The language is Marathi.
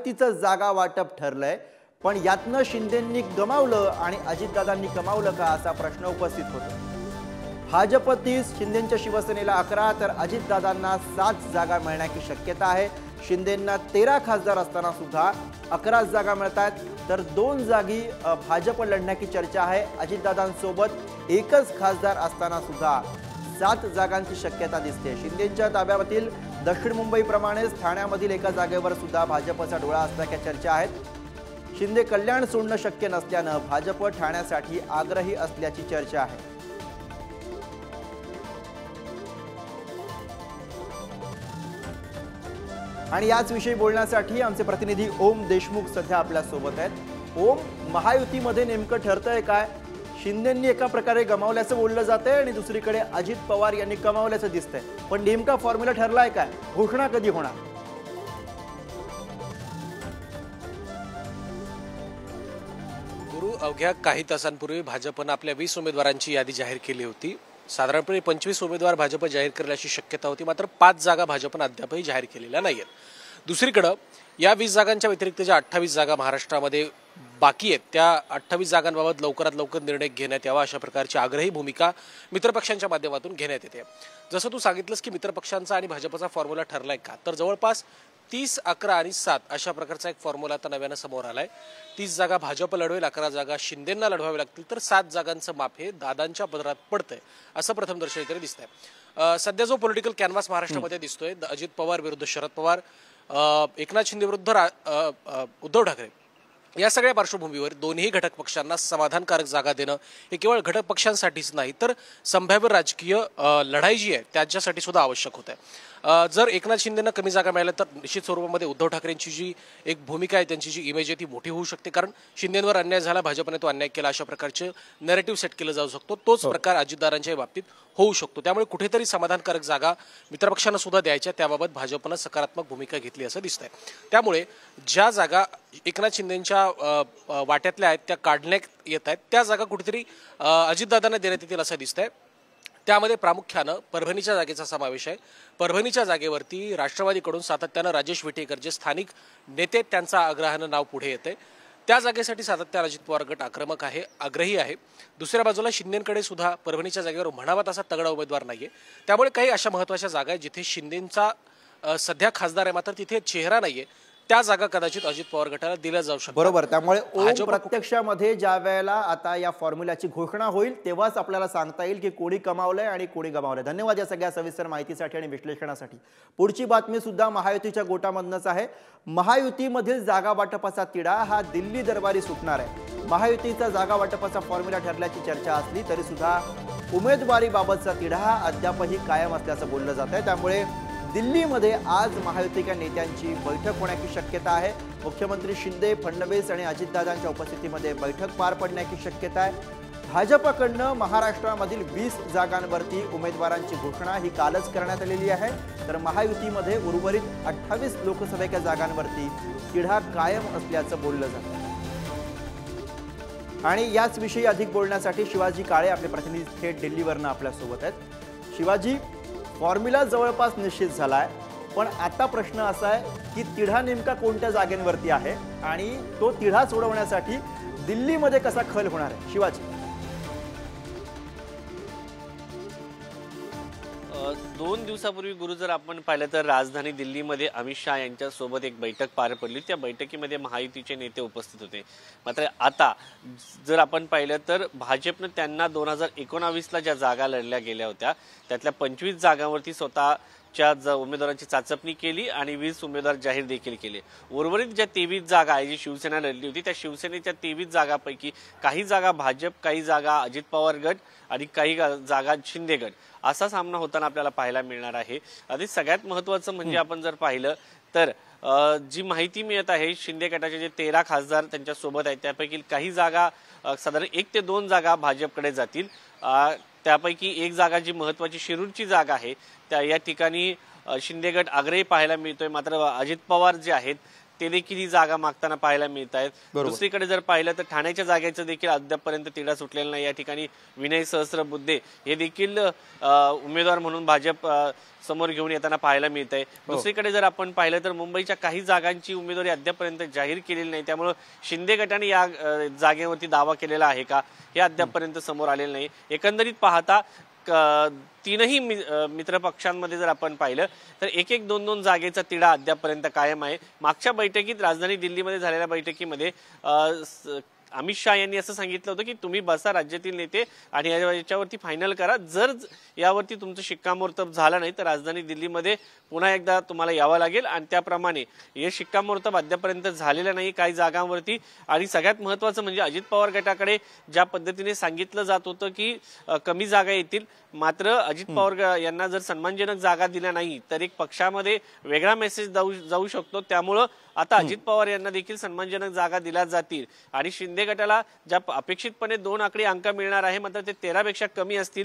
महायुतीचं जागा वाटप ठरलंय, पण यातनं शिंदेंनी गमावलं आणि अजितदादांनी कमावलं का असा प्रश्न उपस्थित होतो। भाजप 30, शिंदेंच्या शिवसेनेला 11 तर अजितदादांना 7 जागा मिळण्याची शक्यता आहे। शिंदेंना 13 खासदार असताना सुद्धा 11 जागा मिळतात, तर 2 जागी भाजप लढण्याची चर्चा आहे। अजितदादांसोबत एकच खासदार असताना सुद्धा 7 जागांची शक्यता दिसते। शिंदेंच्या ताब्यातील दक्षिण मुंबईप्रमाणेच ठाण्यामधील एका जागेवर सुद्धा भाजपचा डोळा असल्याच्या चर्चा आहेत। शिंदे कल्याण सोडणं शक्य नसल्यानं भाजप ठाण्यासाठी आग्रही असल्याची चर्चा आहे। आणि याच विषयी बोलण्यासाठी आमचे प्रतिनिधी ओम देशमुख सध्या आपल्या सोबत आहेत। ओम, महायुतीमध्ये नेमकं ठरतंय काय? शिंदेंनी एका प्रकारे गमावल्याचं बोललं जातंय आणि दुसरीकडे अजित पवार यांनी कमावल्याचं दिसतंय, पण नेमका फॉर्म्युला ठरलाय काय? घोषणा कधी होणार? गुरु, अवघ्या काही तासांपूर्वी भाजपनं आपल्या 20 उमेदवारांची यादी जाहीर केली होती। साधारणपणे 25 उमेदवार भाजप जाहीर करण्याची शक्यता होती, मात्र 5 जागा भाजपनं अद्यापही जाहीर केलेल्या नाहीयेत। दुसरीकडे या 20 जागांच्या व्यतिरिक्त ज्या 28 जागा महाराष्ट्रामध्ये बाकी आहेत, त्या 28 जागांबाबत लवकरात लवकर निर्णय घेण्यात यावा अशा प्रकारची आग्रही भूमिका मित्रपक्षांच्या माध्यमातून घेण्यात येते। जसं तू सांगितलंस की मित्रपक्षांचा आणि भाजपचा फॉर्म्युला ठरलाय का, तर जवळपास 30, 11 आणि 7 अशा प्रकारचा एक फॉर्म्युला आता नव्यानं समोर आलाय। 30 जागा भाजप लढवेल, 11 जागा शिंदेंना लढवाव्या लागतील, तर 7 जागांचं माप हे दादांच्या पदरात पडतंय असं प्रथमदर्शनी तरी दिसतंय। सध्या जो पॉलिटिकल कॅनव्हास महाराष्ट्रामध्ये दिसतोय, अजित पवार विरुद्ध शरद पवार, एकनाथ शिंदे विरुद्ध उद्धव ठाकरे, या सगळ्या पार्श्वभूमीवर दोन्ही घटक पक्षांना समाधानकारक जागा देणं हे केवळ घटक पक्षांसाठीच नाही, तर संभाव्य राजकीय लढाई जी आहे त्याच्यासाठी सुद्धा आवश्यक होत आहे। जर एकनाथ शिंदेंना कमी जागा मिळाल्या तर निश्चित स्वरूपामध्ये उद्धव ठाकरेंची जी एक भूमिका आहे, त्यांची जी इमेज आहे ती मोठी होऊ शकते, कारण शिंदेंवर अन्याय झाला, भाजपने तो अन्याय केला अशा प्रकारचे नॅरेटिव्ह सेट केलं जाऊ शकतो। तोच प्रकार अजितदादांच्या बाबतीत होऊ शकतो। त्यामुळे कुठेतरी समाधानकारक जागा मित्रपक्षांना सुद्धा द्यायच्या, त्याबाबत भाजपनं सकारात्मक भूमिका घेतली असं दिसतंय। त्यामुळे ज्या जागा एकनाथ शिंदेंच्या वाट्यातल्या आहेत त्या काढण्यात येत आहेत, त्या जागा कुठेतरी अजितदादांना देण्यात येतील असं दिसतंय। त्यामध्ये प्रामुख्यानं परभणीच्या जागेचा समावेश आहे। परभणीच्या जागेवरती राष्ट्रवादीकडून सातत्यानं राजेश विटेकर जे स्थानिक नेते त्यांचा आग्रहानं नाव पुढे येते, त्या जागेसाठी सातत्यानं अजित पवार गट आक्रमक आहे, आग्रही आहे। दुसऱ्या बाजूला शिंदेंकडे सुद्धा परभणीच्या जागेवर म्हणावा तसा तगडा उमेदवार नाहीये। त्यामुळे काही अशा महत्त्वाच्या जागा आहेत जिथे शिंदेंचा सध्या खासदार आहे, मात्र तिथे चेहरा नाहीये, त्या जागा कदाचित अजित पवार गटाला दिल्या जाऊ शकतात। बरोबर, त्यामुळे प्रत्यक्षामध्ये ज्या वेळेला आता या फॉर्म्युल्याची घोषणा होईल तेव्हाच आपल्याला सांगता येईल की कोणी कमावलंय आणि कोणी गमावलंय। धन्यवाद या सगळ्या सविस्तर माहितीसाठी आणि विश्लेषणासाठी। पुढची बातमी सुद्धा महायुतीच्या गोटामधनच आहे। महायुतीमधील जागा वाटपाचा तिढा हा दिल्ली दरबारी सुटणार आहे। महायुतीचा जागा वाटपाचा फॉर्म्युला ठरल्याची चर्चा असली तरी सुद्धा उमेदवारीबाबतचा तिढा हा अद्यापही कायम असल्याचं बोललं जात आहे। त्यामुळे दिल्लीमध्ये आज महायुतीच्या नेत्यांची बैठक होण्याची शक्यता आहे। मुख्यमंत्री शिंदे, फडणवीस आणि अजितदादांच्या उपस्थितीमध्ये बैठक पार पडण्याची शक्यता आहे। भाजपकडनं महाराष्ट्रामधील 20 जागांवरती उमेदवारांची घोषणा ही कालच करण्यात आलेली आहे, तर महायुतीमध्ये उर्वरित 28 लोकसभेच्या जागांवरती तिढा कायम असल्याचं बोललं जातं। आणि याच विषयी अधिक बोलण्यासाठी शिवाजी काळे आपले प्रतिनिधी थेट दिल्लीवरनं आपल्या सोबत आहेत। शिवाजी, फॉर्म्युला जवळपास निश्चित झालाय, पण आता प्रश्न असा आहे की तिढा नेमका कोणत्या जागेंवरती आहे आणि तो तिढा सोडवण्यासाठी दिल्लीमध्ये कसा खल होणार आहे? शिवाजी, 2 दिवसापूर्वी गुरु जर आपण पाहिलं तर राजधानी दिल्लीमध्ये अमित शहा यांच्यासोबत एक बैठक पार पडली। त्या बैठकीमध्ये महायुतीचे नेते उपस्थित होते। मात्र आता जर आपण पाहिलं तर भाजपने त्यांना 2019ला ज्या जागा लढल्या गेल्या होत्या त्यातल्या 25 जागांवरती स्वतःच्या उमेदवारांची चाचपणी केली आणि 20 उमेदवार जाहीर देखील केले। उर्वरित ज्या 23 जागा आहे जी शिवसेना लढली होती, त्या शिवसेनेच्या 23 जागांपैकी काही जागा भाजप, काही जागा अजित पवार गट आणि काही जागा शिंदे गट असा सामना होताना आपल्याला पाहायला मिळणार आहे। आणि सगळ्यात महत्त्वाचं म्हणजे आपण जर पाहिलं तर जी माहिती मिळत आहे, शिंदे गटाचे जे 13 खासदार त्यांच्या सोबत आहेत त्यापैकी काही जागा साधारण 1 ते 2 जागा भाजपकडे जातील। त्यापैकी एक जागा जी महत्त्वाची शिरूरची जागा आहे त्या या ठिकाणी शिंदे गट आग्रही पाहायला मिळतोय। मात्र अजित पवार जे आहेत ते देखील ही जागा मागताना पाहायला मिळत आहेत. दुसरीकडे जर पाहिलं तर ठाण्याच्या जागेचं देखील अद्यापपर्यंत तिढा सुटलेला नाही. या ठिकाणी विनय सहस्त्रबुद्धे हे देखील उमेदवार म्हणून भाजप समोर घेऊन येताना पाहायला मिळत आहे. दुसरीकडे जर आपण पाहिलं तर मुंबईच्या काही जागांची उमेदवारी अद्यापपर्यंत जाहीर केलेली नाही. त्यामुळे शिंदे गटाने या जागेवरती दावा केलेला आहे का हे अद्यापपर्यंत समोर आलेलं नाही. एकंदरीत पाहता तीनही मित्र पक्षांमध्ये जर आपण पाहिलं तर एक एक दोन दोन जागेचा तिढा अद्यापपर्यंत कायम आहे. मागच्या बैठकीत राजधानी दिल्लीमध्ये झालेल्या बैठकीमध्ये अमित शाह यांनी असं सांगितलं होतं की तुम्ही बसा राज्यातील नेते आणि याच्यावरती फायनल करा. जर यावरती तुमचं शिक्कामोर्तब झालं नाही तर राजधानी दिल्लीमध्ये पुन्हा एकदा तुम्हाला यावं लागेल. आणि त्याप्रमाणे हे शिक्कामोर्तब अद्यापर्यंत झालेलं नाही काही जागांवरती. आणि सगळ्यात महत्त्वाचं म्हणजे अजित पवार गटाकडे ज्या पद्धतीने सांगितलं जात होतं की कमी जागा येतील, मात्र अजित पवार यांना जर सन्मानजनक जागा दिल्या नाही तर एक पक्षामध्ये वेगळा मेसेज जाऊ शकतो. त्यामुळं आता अजित पवार यांना देखील सन्मानजनक जागा दिल्या जातील आणि शिंदे गटाला ज्या अपेक्षितपणे 2 आकडी अंक मिळणार आहे मात्र ते 13 पेक्षा कमी असतील.